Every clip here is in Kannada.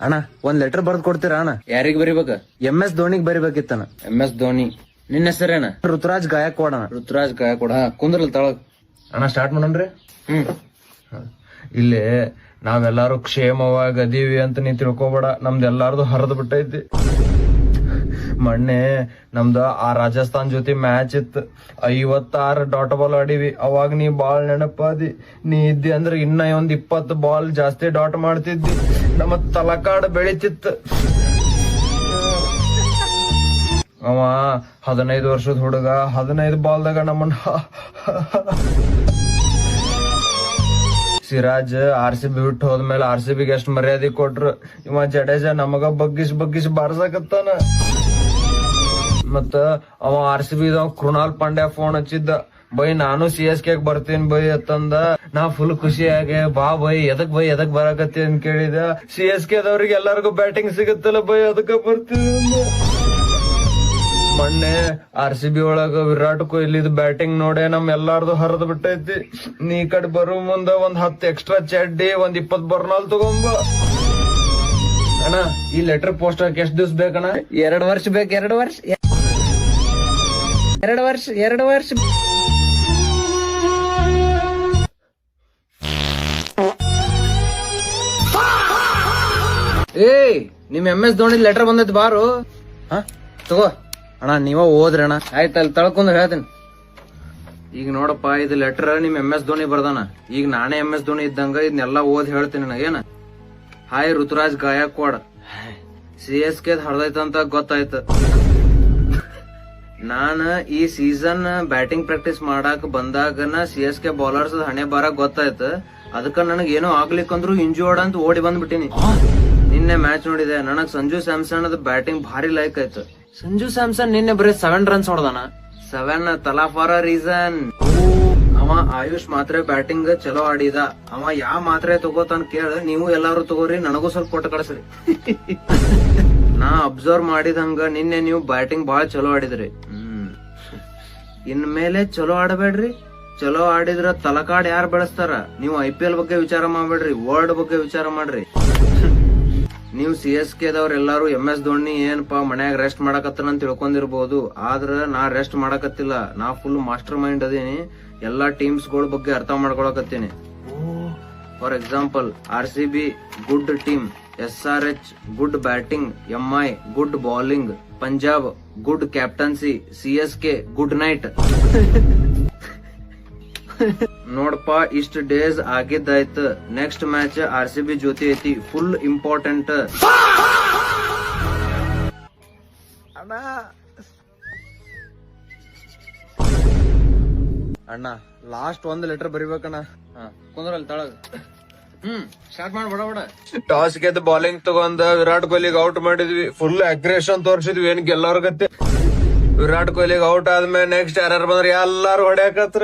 ಅಣ್ಣ ಒಂದ್ ಲೆಟರ್ ಬರ್ದ್ ಕೊಡ್ತೀರಾ ಅಣ್ಣ? ಯಾರಿಗ್ ಬರಿಬೇಕ? MS ಧೋನಿಗ್ ಬರಿಬೇಕಿತ್ತಣ್ಣ. MS ಧೋನಿ. ನಿನ್ನ ಹೆಸರೇನ? ಋತುರಾಜ್ ಗಾಯಕ್ವಾಡ್ ಅಣ್ಣ. ಋತುರಾಜ್ ಗಾಯಕ್ವಾಡ್. ಕುಂದ್ರಲ್ ತಳಗ್. ಅಣ್ಣ ಸ್ಟಾರ್ಟ್ ಮಾಡೋಣ್ರಿ. ಇಲ್ಲಿ ನಾವೆಲ್ಲಾರು ಕ್ಷೇಮವಾಗಿ ಅದೀವಿ ಅಂತ ನೀ ತಿಳ್ಕೊಬೇಡ. ನಮ್ದು ಎಲ್ಲಾರ್ದು ಹರಿದ್ ಬಿಟ್ಟೈತಿ. ಮೊನ್ನೆ ನಮ್ದು ಆ ರಾಜಸ್ಥಾನ್ ಜೊತೆ ಮ್ಯಾಚ್ ಇತ್ತು. 56 ಡಾಟ್ ಬಾಲ್ ಆಡಿವಿ. ಅವಾಗ ನೀ ಬಾಳ್ ನೆನಪಾದಿ. ನೀ ಇದ್ದಿ ಅಂದ್ರೆ ಇನ್ನ ಒಂದ್ 20 ಬಾಲ್ ಜಾಸ್ತಿ ಡಾಟ್ ಮಾಡ್ತಿದ್ದಿ. ನಮ್ಮ ತಲಕಾಡ್ ಬೆಳಿತಿತ್ತು. ಅವ 15 ವರ್ಷದ ಹುಡುಗ 15 ಬಾಲ್ದಾಗ ನಮ್ಮನ್ನ ಸಿರಾಜ್ RCB ಬಿಟ್ಟು ಹೋದ್ಮೇಲೆ RCBಗೆ ಎಷ್ಟು ಮರ್ಯಾದೆ ಕೊಟ್ರು. ಇವ ಜಡೇಜಾ ನಮಗ ಬಗ್ಗಿಸ್ ಬಾರ್ಸಕತ್ತಾನ. ಮತ್ತ ಅವ RCB ಕೃಣಾಲ್ ಪಾಂಡ್ಯ ಫೋನ್ ಹಚ್ಚಿದ್ದ, ಬೈ ನಾನು CSK ಬರ್ತೀನಿ ಬೈ ಅಂತಂದ. ನಾ ಫುಲ್ ಖುಷಿಯಾಗೆ, ಬಾ ಬೈ ಎದಕ್ ಬರಾಕತ್ತಿ ಅಂತ ಕೇಳಿದ. CSK ದವ್ರಿಗೆ ಎಲ್ಲಾರ್ಗು ಬ್ಯಾಟಿಂಗ್ ಸಿಗುತ್ತಲ್ಲ ಬೈ, ಅದಕ್ಕ ಬರ್ತೀನಿ. ಮೊನ್ನೆ RCB ಒಳಗ ವಿರಾಟ್ ಕೊಹ್ಲಿದ್ ಬ್ಯಾಟಿಂಗ್ ನೋಡೆ ನಮ್ ಎಲ್ಲಾರ್ದು ಹರಿದ್ ಬಿಟ್ಟೈತಿ. ನೀ ಕಡೆ ಬರೋ ಮುಂದ ಒಂದ್ 10 ಎಕ್ಸ್ಟ್ರಾ ಚಡ್ಡಿ, ಒಂದ್ 20 ಬರ್ನಾಲ್ ತಗೊಂಬ. ಅಣ್ಣ ಈ ಲೆಟರ್ ಪೋಸ್ಟ್ ಹಾಕಿ ಎಷ್ಟ್ ದಿವ್ಸ ಬೇಕಣ್ಣ? 2 ವರ್ಷ ಬೇಕು. 2 ವರ್ಷ. 2 ವರ್ಷ. ಏಯ್, ನಿಮ್ MS ಧೋನಿ ಲೆಟರ್ ಬಂದೈತಿ ಬಾರು. ತಗೋ ಅಣ್ಣ ನೀವ ಓದ್ರಣ್ಣ. ಆಯ್ತ, ಅಲ್ಲಿ ತಳ್ಕೊಂಡ್ ಹೇಳ್ತೀನಿ. ಈಗ ನೋಡಪ್ಪ, ಇದು ಲೆಟರ್ ನಿಮ್ MS ಧೋನಿ ಬರ್ದಾನ. ಈಗ ನಾನೇ MS ಧೋನಿ ಇದ್ದಂಗ ಇದನ್ನೆಲ್ಲಾ ಓದ್ ಹೇಳ್ತೀನಿ ನನಗೇನ. ಹಾಯ್ ಋತುರಾಜ್ ಗಾಯಕ್ವಾಡ್, CSK ಹರ್ದೈತಂತ ಗೊತ್ತಾಯ್ತ. ನಾನ ಈ ಸೀಸನ್ ಬ್ಯಾಟಿಂಗ್ ಪ್ರಾಕ್ಟೀಸ್ ಮಾಡಾಕ ಬಂದಾಗನ CSK ಬೌಲರ್ಸ್ ಹಣೆ ಬಾರ ಗೊತ್ತಾಯ್ತ. ಅದಕ್ಕ ನನಗ್ ಏನೋ ಆಗ್ಲಿಕ್ಕಂದ್ರು ಇಂಜೂರ್ಡ್ ಅಂತ ಓಡಿ ಬಂದ್ಬಿಟ್ಟಿನಿ. ನಿನ್ನೆ ಮ್ಯಾಚ್ ನೋಡಿದೆ. ನನಗ್ ಸಂಜು ಸ್ಯಾಮ್ಸನ್ ಅದ್ ಬ್ಯಾಟಿಂಗ್ ಭಾರಿ ಲೈಕ್ ಆಯ್ತು. ಸಂಜು ಸ್ಯಾಮ್ಸನ್ ನಿನ್ನೆ ಬರೀ 7 ರನ್ಸ್ ಹೊಡೆದಾನ. 7 ತಲಾ ಫಾರ್ ಅ ರೀಸನ್. ಅವ ಆಯುಷ್ ಮಾತ್ರೆ ಬ್ಯಾಟಿಂಗ್ ಚಲೋ ಆಡಿದ. ಅವ ಯಾವ ಮಾತ್ರೆ ತಗೋತಾನ ಕೇಳ. ನೀವು ಎಲ್ಲಾರು ತಗೋರಿ, ನನಗೂ ಸ್ವಲ್ಪ ಕೊಟ್ಟು ಕಳಿಸ್ರಿ. ನಾ ಅಬ್ಸರ್ವ್ ಮಾಡಿದಂಗ ನಿನ್ನೆ ನೀವು ಬ್ಯಾಟಿಂಗ್ ಬಾಳ ಚಲೋ ಆಡಿದ್ರಿ. ಇನ್ಮೇಲೆ ಚಲೋ ಆಡಬೇಡ್ರಿ. ಚಲೋ ಆಡಿದ್ರ ತಲಕಾಡ್ ಯಾರು ಬೆಳೆಸ್ತಾರ? ನೀವು IPL ಬಗ್ಗೆ ವಿಚಾರ ಮಾಡ್ಬೇಡ್ರಿ, ವರ್ಲ್ಡ್ ಬಗ್ಗೆ ವಿಚಾರ ಮಾಡ್ರಿ. ನೀವು CSK ದವ್ರ ಎಲ್ಲಾರು MS ಧೋನಿ ಏನಪ್ಪಾ ಮನ್ಯಾಗ ರೆಸ್ಟ್ ಮಾಡಕತ್ತನ ತಿಳ್ಕೊಂಡಿರ್ಬಹುದು. ಆದ್ರ ನಾ ರೆಸ್ಟ್ ಮಾಡಕತ್ತಿಲ್ಲ. ನಾ ಫುಲ್ ಮಾಸ್ಟರ್ ಮೈಂಡ್ ಅದೀನಿ. ಎಲ್ಲಾ ಟೀಮ್ಸ್ ಗಳ ಬಗ್ಗೆ ಅರ್ಥ ಮಾಡ್ಕೊಳಕತ್ತೀನಿ. For example, RCB good team, SRH good batting, MI good bowling, Punjab good captaincy, CSK good night. ನೋಡಪ್ಪ, ಇಷ್ಟ ಡೇಸ್ ಆಗಿದ್ದಾಯ್ತು. ನೆಕ್ಸ್ಟ್ ಮ್ಯಾಚ್ RCB ಜೊತೆ ಐತಿ, ಫುಲ್ ಇಂಪಾರ್ಟೆಂಟ್. ಅಣ್ಣ ಲಾಸ್ಟ್ ಒಂದ್ ಲೆಟರ್ ಬರಿಬೇಕಣ್ಣ. ಕುಂದ್ರಲ್ಲಿ ತಳಗ್. ಸ್ಟಾರ್ಟ್ ಮಾಡ್ಬೇಡ. ಟಾಸ್ ಗೆದ್ದು ಬೌಲಿಂಗ್ ತಗೊಂಡ ವಿರಾಟ್ ಕೊಹ್ಲಿಗೆ ಔಟ್ ಮಾಡಿದ್ವಿ. ಫುಲ್ ಅಗ್ರೆಷನ್ ತೋರ್ಸಿದ್ವಿ. ಏನ್ ಗೆಲ್ಲೋರ್ಗತ್ತೆ. ವಿರಾಟ್ ಕೊಹ್ಲಿಗೆ ಔಟ್ ಆದ್ಮೇಲೆ ನೆಕ್ಸ್ಟ್ ಯಾರು ಬಂದ್ರ ಎಲ್ಲಾರು ಹೊಡ್ಯಾಕತ್ರ.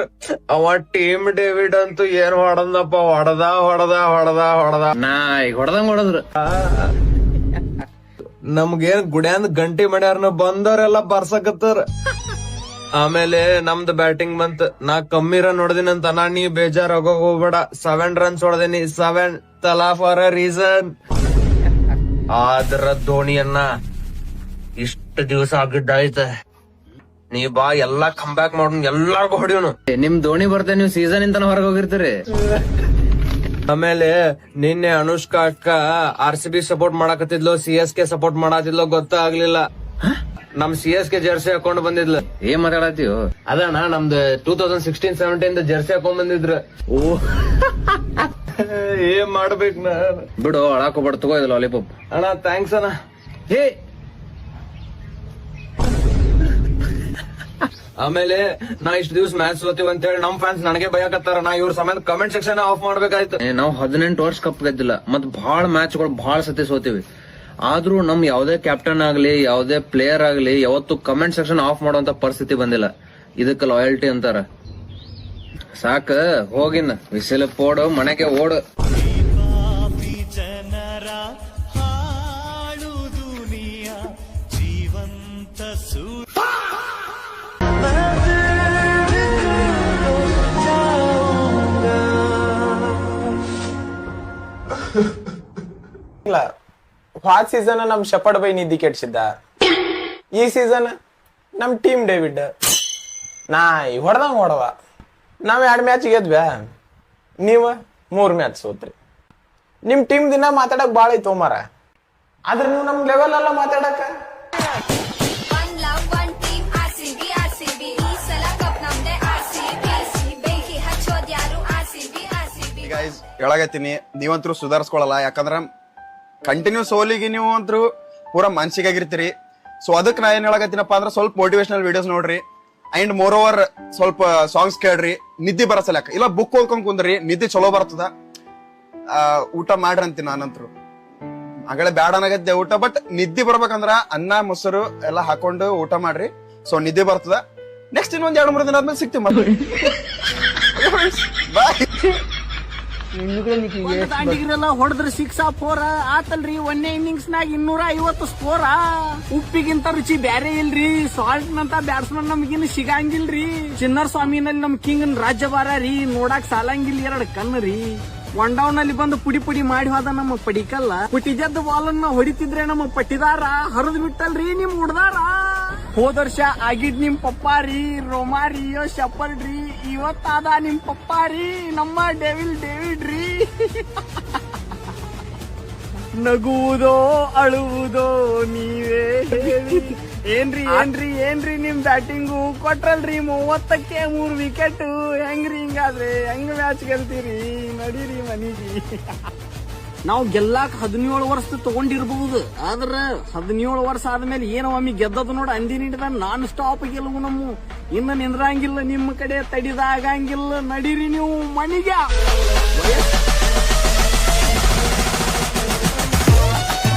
ಅವ ಟೀಮ್ ಡೇವಿಡ್ ಅಂತೂ ಏನ್ ಹೊಡದಪ್ಪ, ಹೊಡದ. ನಾ ಈಗ ಹೊಡೆದ್ರು. ನಮ್ಗೇನ್ ಗುಡ್ಯಾಂದ್ ಗಂಟೆ ಮಾಡ್ಯಾರ, ಬಂದವ್ರೆಲ್ಲ ಬರ್ಸಕತ್ತಾರ. ಆಮೇಲೆ ನಮ್ದು ಬ್ಯಾಟಿಂಗ್ ಬಂತ. ನಾ ಕಮ್ಮಿ ರನ್ ಹೊಡೆದಿನಂತ ನೀ ಬೇಜಾರ್ ಹೋಗ್ಬೇಡ. 7 ರನ್ಸ್ ಹೊಡೆದಿನಿ. 7 ತಲಾ ಫಾರ್ ಅ ರೀಸನ್. ಆದ್ರ ಧೋನಿಯನ್ನ ಇಷ್ಟ ದಿವಸ ಆಗಿದ್ದಾಯ್ತ. ನೀ ಬಾ, ಎಲ್ಲಾ ಕಮ್ ಬ್ಯಾಕ್ ಮಾಡ, ಎಲ್ಲಾರ್ಗು ಹೊಡಿಯೋನು. ನಿಮ್ ಧೋನಿ ಬರ್ತೆ, ನೀವು ಸೀಸನ್ ಇಂತ ಹೊರಗೆ ಹೋಗಿರ್ತೀರಿ. ಆಮೇಲೆ ನಿನ್ನೆ ಅನುಷ್ಕಾ ಅಕ್ಕ RCB ಸಪೋರ್ಟ್ ಮಾಡಕತ್ತಿದ್ಲು, CSK ಸಪೋರ್ಟ್ ಮಾಡತ್ತಿದ್ಲು ಗೊತ್ತಾಗ್ಲಿಲ್ಲ. ನಮ್ CSK ಜರ್ಸಿ ಹಾಕೊಂಡ್ ಬಂದಿದ್ಲು. ಏನ್ ಮಾತಾಡತ್ತೀವೋ? ಅದಣ್ಣ ನಮ್ದು 2016-17 ಜರ್ಸಿ ಹಾಕೊಂಡ್ ಬಂದಿದ್ರ. ಏನ್ ಮಾಡ್ಬೇಕು ನಾ? ಬಿಡು, ಅಳಾಕೋಬೇಡ, ತಗೋ ಇದು ಲಾಲಿಪಾಪ್. ಅಣ್ಣ ಥ್ಯಾಂಕ್ಸ್ ಅಣ್ಣ. ಹೇ, ಆಮೇಲೆ ನಾ ಇಷ್ಟ ದಿವ್ಸ ಮ್ಯಾಚ್ ಸೋತೀವಿ ಅಂತ ಹೇಳಿ ನಮ್ ಫ್ಯಾನ್ಸ್ ನನಗೆ ಭಯಕತ್ತಾರ. ನಾ ಇವ್ರ ಸಮೇತ ಕಮೆಂಟ್ ಸೆಕ್ಷನ್ ಆಫ್ ಮಾಡ್ಬೇಕಾಯ್ತು. ನಾವು 18 ವರ್ಷ ಕಪ್ ಗೆದ್ದಿಲ್ಲ, ಮತ್ ಬಹಳ ಮ್ಯಾಚ್ಗಳು ಬಹಳ ಸತಿ ಸೋತೀವಿ. ಆದ್ರೂ ನಮ್ ಯಾವ್ದೇ ಕ್ಯಾಪ್ಟನ್ ಆಗ್ಲಿ, ಯಾವ್ದೇ ಪ್ಲೇಯರ್ ಆಗ್ಲಿ, ಯಾವತ್ತು ಕಮೆಂಟ್ ಸೆಕ್ಷನ್ ಆಫ್ ಮಾಡುವಂತ ಪರಿಸ್ಥಿತಿ ಬಂದಿಲ್ಲ. ಇದಕ್ಕೆ ಲಾಯಲ್ಟಿ ಅಂತಾರ. ಸಾಕ, ಹೋಗಿನ ವಿಸಿಲ್ ಪೋಡು, ಮನೆಗೆ ಓಡು. ಹೋದ್ ಸೀಸನ್ ನಮ್ ಶಪಡ್ ಬೈ ನಿದ್ದಿ ಕೆಡ್ಸಿದ್ದ, ಈ ಸೀಸನ್ ನಮ್ ಟೀಮ್ ಡೇವಿಡ್ ನಾ ಹೊಡೆದವ. ನಾವ್ 2 ಮ್ಯಾಚ್ ಗೆದ್ವ್ಯಾ, ನೀವ 3 ಮ್ಯಾಚ್ ಸೋತ್ರಿ. ನಿಮ್ ಟೀಮ್ ದಿನ ಮಾತಾಡಕ್ ಬಾಳ ಐತೋ ಮಾರ, ಆದ್ರೆ ನೀವು ನಮ್ ಲೆವೆಲ್ ಎಲ್ಲ ಮಾತಾಡಕ. One love, one team, RCB, RCB. ಈ ಸಲ ಕಪ್ ನಮ್ದೆ RCB. ಬೆಂಕಿ ಹಚ್ಚೋದ್ ಯಾರು RCB, RCB. ಗೈಸ್ ಹೇಳಾಗತ್ತೀನಿ, ನೀವಂತರೂ ಸುಧಾರಿಸ್ಕೊಳಲ್ಲ. ಯಾಕಂದ್ರ ಕಂಟಿನ್ಯೂ ಸೋಲಿಗೆ ನೀವು ಅಂತರೂ ಪೂರಾ ಮಾನಸಿಕಾಗಿರ್ತೀರಿ. ಸೊ ಅದಕ್ಕೆ ನಾ ಏನ್ ಹೇಳಾಗತ್ತೀನಪ್ಪ ಅಂದ್ರ ಸ್ವಲ್ಪ ಮೋಟಿವೇಶನಲ್ ವಿಡಿಯೋಸ್ ನೋಡ್ರಿ, ಅಂಡ್ ಮೋರ್ ಓವರ್ ಸ್ವಲ್ಪ ಸಾಂಗ್ಸ್ ಕೇಳ್ರಿ. ನಿದ್ದೆ ಬರಸಲಕ್ಕ ಇಲ್ಲ ಬುಕ್ ಓದ್ಕೊಂಡ್ ಕುಂದ್ರಿ, ನಿದ್ದೆ ಚಲೋ ಬರ್ತದ. ಊಟ ಮಾಡ್ರಿ ಅಂತೀನಿ ನಾನಂತರು. ಆಗಲೇ ಬ್ಯಾಡ ಅನ್ನಾಗತ್ತೆ ಊಟ, ಬಟ್ ನಿದ್ದೆ ಬರ್ಬೇಕಂದ್ರ ಅನ್ನ ಮೊಸರು ಎಲ್ಲ ಹಾಕೊಂಡು ಊಟ ಮಾಡ್ರಿ. ಸೊ ನಿದ್ದೆ ಬರ್ತದ. ನೆಕ್ಸ್ಟ್ ಇನ್ನೊಂದ್ 2-3 ದಿನ ಆದ್ಮೇಲೆ ಸಿಗ್ತೀವಿ ಮತ್ತೆ. ಬಾಯ್. ದಾಂಡಿಗಿರೆಲ್ಲ ಹೊಡೆದ್ರೆ 6-4 ಆತಲ್ರಿ. 1ನೇ ಇನ್ನಿಂಗ್ಸ್ ನಾಗ 250 ಸ್ಕೋರ. ಉಪ್ಪಿಗಿಂತ ರುಚಿ ಬ್ಯಾರೆ ಇಲ್ರಿ. ಸಾಲ್ಟ್ ನಂತ ಬ್ಯಾಟ್ಸ್ಮನ್ ನಮ್ಗಿನ್ ಸಿಗಂಗಿಲ್ರಿ. ಚಿನ್ನರ್ ಸ್ವಾಮಿನಲ್ಲಿ ನಮ್ ಕಿಂಗ್ ರಾಜ್ಯಭಾರ ರೀ, ನೋಡಾಕ್ ಸಾಲಂಗಿಲ್ಲ 2 ಕಣ್ಣು ರೀ. 1 ಡೌನ್ ಅಲ್ಲಿ ಬಂದು ಪುಡಿ ಪುಡಿ ಮಾಡಿ ಹೋದ ನಮ್ಮ ಪಡಿಕಲ್ಲ. ಪುಟಿಜದ್ದ ಬಾಲ್ ಅನ್ನ ಹೊಡಿತಿದ್ರೆ ನಮ್ಮ ಪಟ್ಟಿದಾರ ಹರಿದ್ ಬಿಟ್ಟಲ್ರಿ ನಿಮ್ ಹುಡ್ದಾರ. ಹೋದ ವರ್ಷ ಆಗಿದ್ ನಿಮ್ ಪಪ್ಪಾರಿ ರೋಮಾರಿ ಶಪರ್ಡ್ರಿ, ಇವತ್ತಾದ ನಿಮ್ ಪಪ್ಪಾರಿ ನಮ್ಮ ಡೇವಿಡ್ ರೀ. ನಗುವುದೋ ಅಳುವುದೋ ನೀವೇ ಹೇಳಿ. ಏನ್ರಿ ನಿಮ್ ಬ್ಯಾಟಿಂಗು ಕೊಟ್ರಲ್ರಿ 30ಕ್ಕೆ 3 ವಿಕೆಟ್. ಹೆಂಗ್ರಿ ಹಿಂಗಾದ್ರೆ ಹೆಂಗ್ ಮ್ಯಾಚ್ ಗೆಲ್ತೀರಿ? ನಡೀರಿ ಮನಿಗಿ. ನಾವು ಗೆಲ್ಲಾಕ 17 ವರ್ಷ ತಗೊಂಡಿರ್ಬಹುದು, ಆದ್ರ 17 ವರ್ಷ ಆದ್ಮೇಲೆ ಏನೋ ಒಮ್ಮೆ ಗೆದ್ದದು ನೋಡ ಅಂದಿನಿಂದ ನಾನ್ ಸ್ಟಾಪ್ ಗೆಲುವು ನಮ್ಮ. ಇನ್ನು ನಿಂದ್ರಂಗಿಲ್ಲ, ನಿಮ್ಮ ಕಡೆ ತಡಿದಾಗಂಗಿಲ್ಲ. ನಡೀರಿ ನೀವು ಮನಿಗೆ.